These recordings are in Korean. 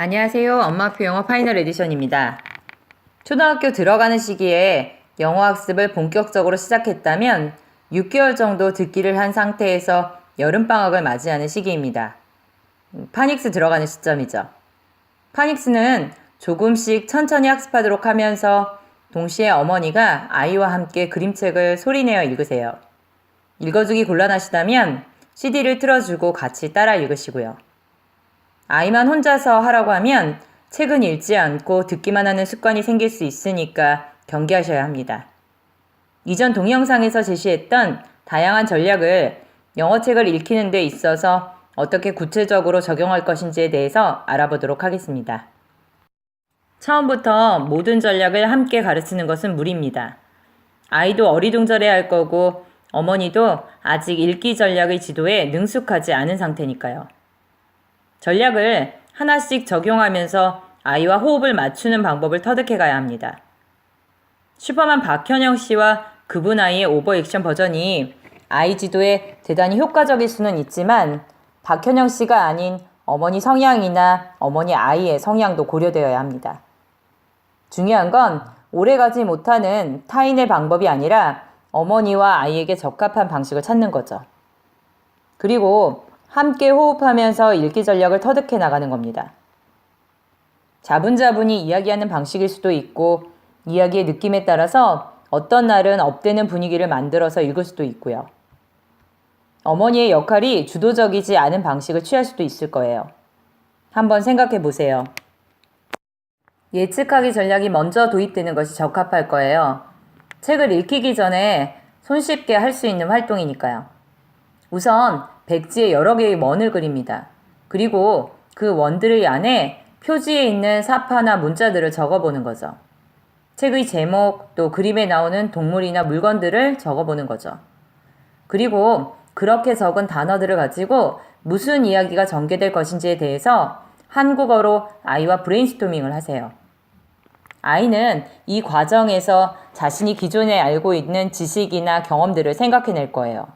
안녕하세요. 엄마표 영어 파이널 에디션입니다. 초등학교 들어가는 시기에 영어 학습을 본격적으로 시작했다면 6개월 정도 듣기를 한 상태에서 여름방학을 맞이하는 시기입니다. 파닉스 들어가는 시점이죠. 파닉스는 조금씩 천천히 학습하도록 하면서 동시에 어머니가 아이와 함께 그림책을 소리내어 읽으세요. 읽어주기 곤란하시다면 CD를 틀어주고 같이 따라 읽으시고요. 아이만 혼자서 하라고 하면 책은 읽지 않고 듣기만 하는 습관이 생길 수 있으니까 경계하셔야 합니다. 이전 동영상에서 제시했던 다양한 전략을 영어책을 읽히는 데 있어서 어떻게 구체적으로 적용할 것인지에 대해서 알아보도록 하겠습니다. 처음부터 모든 전략을 함께 가르치는 것은 무리입니다. 아이도 어리둥절해야 할 거고 어머니도 아직 읽기 전략의 지도에 능숙하지 않은 상태니까요. 전략을 하나씩 적용하면서 아이와 호흡을 맞추는 방법을 터득해 가야 합니다. 슈퍼맨 박현영 씨와 그분 아이의 오버액션 버전이 아이 지도에 대단히 효과적일 수는 있지만 박현영 씨가 아닌 어머니 성향이나 어머니 아이의 성향도 고려되어야 합니다. 중요한 건 오래가지 못하는 타인의 방법이 아니라 어머니와 아이에게 적합한 방식을 찾는 거죠. 그리고 함께 호흡하면서 읽기 전략을 터득해 나가는 겁니다. 자분자분히 이야기하는 방식일 수도 있고 이야기의 느낌에 따라서 어떤 날은 업되는 분위기를 만들어서 읽을 수도 있고요. 어머니의 역할이 주도적이지 않은 방식을 취할 수도 있을 거예요. 한번 생각해 보세요. 예측하기 전략이 먼저 도입되는 것이 적합할 거예요. 책을 읽히기 전에 손쉽게 할 수 있는 활동이니까요. 우선 백지에 여러 개의 원을 그립니다. 그리고 그 원들의 안에 표지에 있는 사파나 문자들을 적어보는 거죠. 책의 제목, 또 그림에 나오는 동물이나 물건들을 적어보는 거죠. 그리고 그렇게 적은 단어들을 가지고 무슨 이야기가 전개될 것인지에 대해서 한국어로 아이와 브레인스토밍을 하세요. 아이는 이 과정에서 자신이 기존에 알고 있는 지식이나 경험들을 생각해낼 거예요.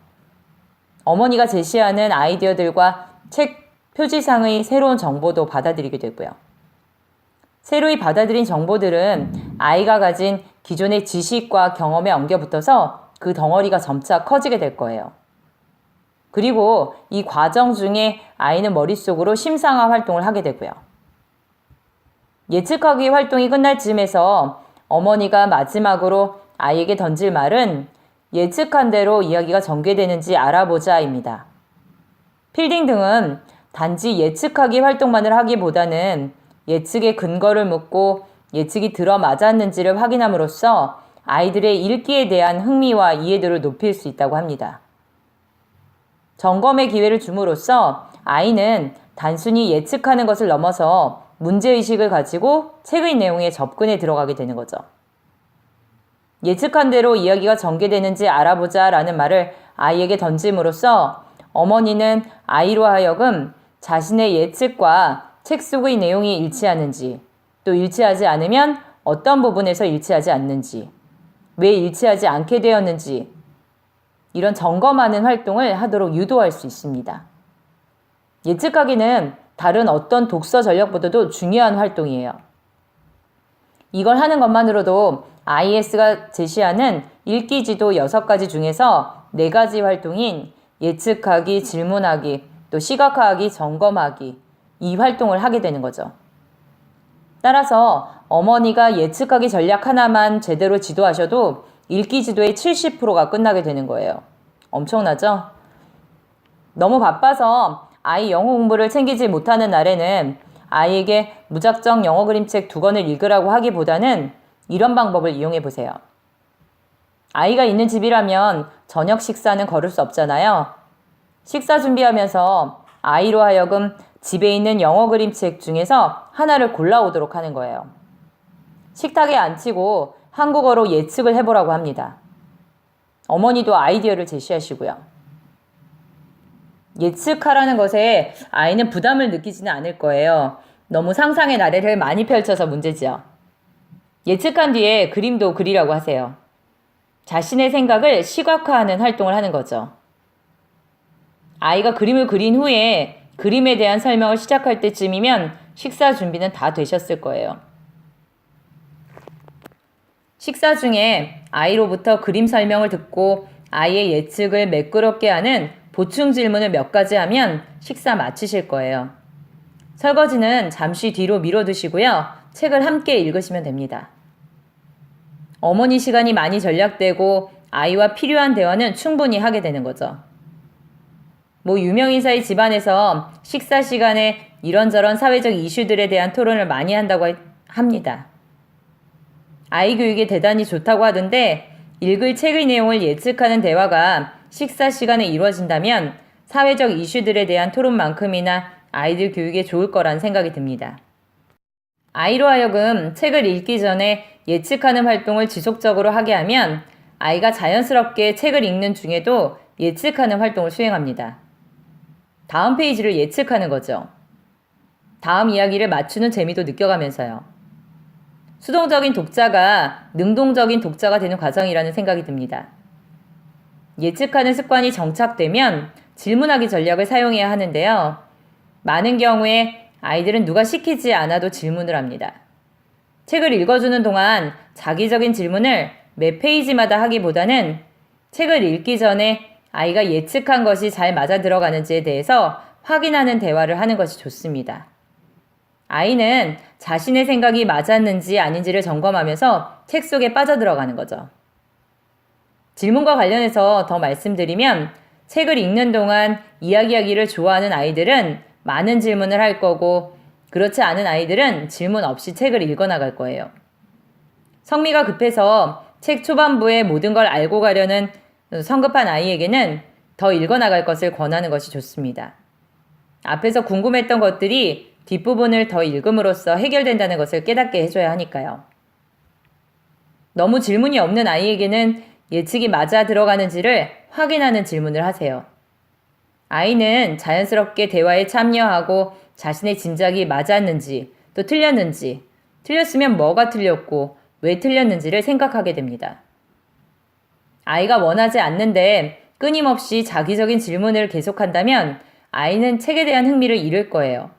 어머니가 제시하는 아이디어들과 책 표지상의 새로운 정보도 받아들이게 되고요. 새로이 받아들인 정보들은 아이가 가진 기존의 지식과 경험에 엉겨붙어서 그 덩어리가 점차 커지게 될 거예요. 그리고 이 과정 중에 아이는 머릿속으로 심상화 활동을 하게 되고요. 예측하기 활동이 끝날 즈음에서 어머니가 마지막으로 아이에게 던질 말은 예측한 대로 이야기가 전개되는지 알아보자입니다. 필딩 등은 단지 예측하기 활동만을 하기보다는 예측의 근거를 묻고 예측이 들어맞았는지를 확인함으로써 아이들의 읽기에 대한 흥미와 이해도를 높일 수 있다고 합니다. 점검의 기회를 줌으로써 아이는 단순히 예측하는 것을 넘어서 문제의식을 가지고 책의 내용에 접근해 들어가게 되는 거죠. 예측한 대로 이야기가 전개되는지 알아보자 라는 말을 아이에게 던짐으로써 어머니는 아이로 하여금 자신의 예측과 책 속의 내용이 일치하는지, 또 일치하지 않으면 어떤 부분에서 일치하지 않는지, 왜 일치하지 않게 되었는지 이런 점검하는 활동을 하도록 유도할 수 있습니다. 예측하기는 다른 어떤 독서 전략보다도 중요한 활동이에요. 이걸 하는 것만으로도 IS가 제시하는 읽기 지도 6가지 중에서 4가지 활동인 예측하기, 질문하기, 또 시각화하기, 점검하기 이 활동을 하게 되는 거죠. 따라서 어머니가 예측하기 전략 하나만 제대로 지도하셔도 읽기 지도의 70%가 끝나게 되는 거예요. 엄청나죠? 너무 바빠서 아이 영어 공부를 챙기지 못하는 날에는 아이에게 무작정 영어 그림책 2권을 읽으라고 하기보다는 이런 방법을 이용해 보세요. 아이가 있는 집이라면 저녁 식사는 거를 수 없잖아요. 식사 준비하면서 아이로 하여금 집에 있는 영어 그림책 중에서 하나를 골라오도록 하는 거예요. 식탁에 앉히고 한국어로 예측을 해보라고 합니다. 어머니도 아이디어를 제시하시고요. 예측하라는 것에 아이는 부담을 느끼지는 않을 거예요. 너무 상상의 나래를 많이 펼쳐서 문제지요. 예측한 뒤에 그림도 그리라고 하세요. 자신의 생각을 시각화하는 활동을 하는 거죠. 아이가 그림을 그린 후에 그림에 대한 설명을 시작할 때쯤이면 식사 준비는 다 되셨을 거예요. 식사 중에 아이로부터 그림 설명을 듣고 아이의 예측을 매끄럽게 하는 보충 질문을 몇 가지 하면 식사 마치실 거예요. 설거지는 잠시 뒤로 미뤄두시고요. 책을 함께 읽으시면 됩니다. 어머니 시간이 많이 절약되고 아이와 필요한 대화는 충분히 하게 되는 거죠. 유명인사의 집안에서 식사 시간에 이런저런 사회적 이슈들에 대한 토론을 많이 한다고 합니다. 아이 교육에 대단히 좋다고 하던데 읽을 책의 내용을 예측하는 대화가 식사 시간에 이루어진다면 사회적 이슈들에 대한 토론만큼이나 아이들 교육에 좋을 거란 생각이 듭니다. 아이로 하여금 책을 읽기 전에 예측하는 활동을 지속적으로 하게 하면 아이가 자연스럽게 책을 읽는 중에도 예측하는 활동을 수행합니다. 다음 페이지를 예측하는 거죠. 다음 이야기를 맞추는 재미도 느껴가면서요. 수동적인 독자가 능동적인 독자가 되는 과정이라는 생각이 듭니다. 예측하는 습관이 정착되면 질문하기 전략을 사용해야 하는데요. 많은 경우에 아이들은 누가 시키지 않아도 질문을 합니다. 책을 읽어주는 동안 자기적인 질문을 매 페이지마다 하기보다는 책을 읽기 전에 아이가 예측한 것이 잘 맞아 들어가는지에 대해서 확인하는 대화를 하는 것이 좋습니다. 아이는 자신의 생각이 맞았는지 아닌지를 점검하면서 책 속에 빠져들어가는 거죠. 질문과 관련해서 더 말씀드리면 책을 읽는 동안 이야기하기를 좋아하는 아이들은 많은 질문을 할 거고 그렇지 않은 아이들은 질문 없이 책을 읽어나갈 거예요. 성미가 급해서 책 초반부에 모든 걸 알고 가려는 성급한 아이에게는 더 읽어나갈 것을 권하는 것이 좋습니다. 앞에서 궁금했던 것들이 뒷부분을 더 읽음으로써 해결된다는 것을 깨닫게 해줘야 하니까요. 너무 질문이 없는 아이에게는 예측이 맞아 들어가는지를 확인하는 질문을 하세요. 아이는 자연스럽게 대화에 참여하고 자신의 짐작이 맞았는지 또 틀렸는지, 틀렸으면 뭐가 틀렸고 왜 틀렸는지를 생각하게 됩니다. 아이가 원하지 않는데 끊임없이 자기적인 질문을 계속한다면 아이는 책에 대한 흥미를 잃을 거예요.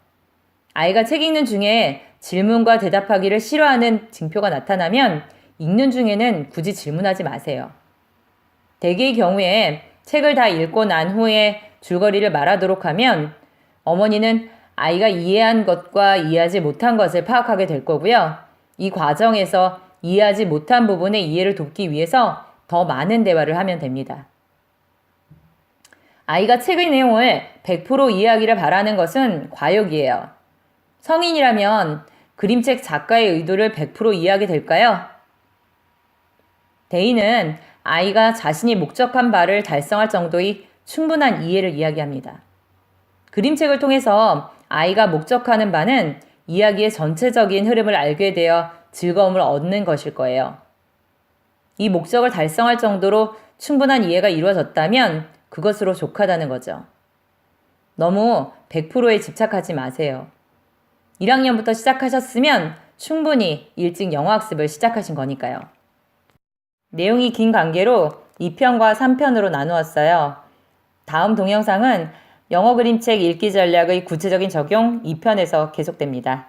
아이가 책 읽는 중에 질문과 대답하기를 싫어하는 징표가 나타나면 읽는 중에는 굳이 질문하지 마세요. 대개의 경우에 책을 다 읽고 난 후에 줄거리를 말하도록 하면 어머니는 아이가 이해한 것과 이해하지 못한 것을 파악하게 될 거고요. 이 과정에서 이해하지 못한 부분의 이해를 돕기 위해서 더 많은 대화를 하면 됩니다. 아이가 책의 내용을 100% 이해하기를 바라는 것은 과욕이에요. 성인이라면 그림책 작가의 의도를 100% 이해하게 될까요? 대인은 아이가 자신이 목적한 바를 달성할 정도의 충분한 이해를 이야기합니다. 그림책을 통해서 아이가 목적하는 바는 이야기의 전체적인 흐름을 알게 되어 즐거움을 얻는 것일 거예요. 이 목적을 달성할 정도로 충분한 이해가 이루어졌다면 그것으로 족하다는 거죠. 너무 100%에 집착하지 마세요. 1학년부터 시작하셨으면 충분히 일찍 영어학습을 시작하신 거니까요. 내용이 긴 관계로 2편과 3편으로 나누었어요. 다음 동영상은 영어 그림책 읽기 전략의 구체적인 적용 2편에서 계속됩니다.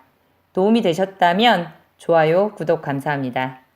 도움이 되셨다면 좋아요, 구독 감사합니다.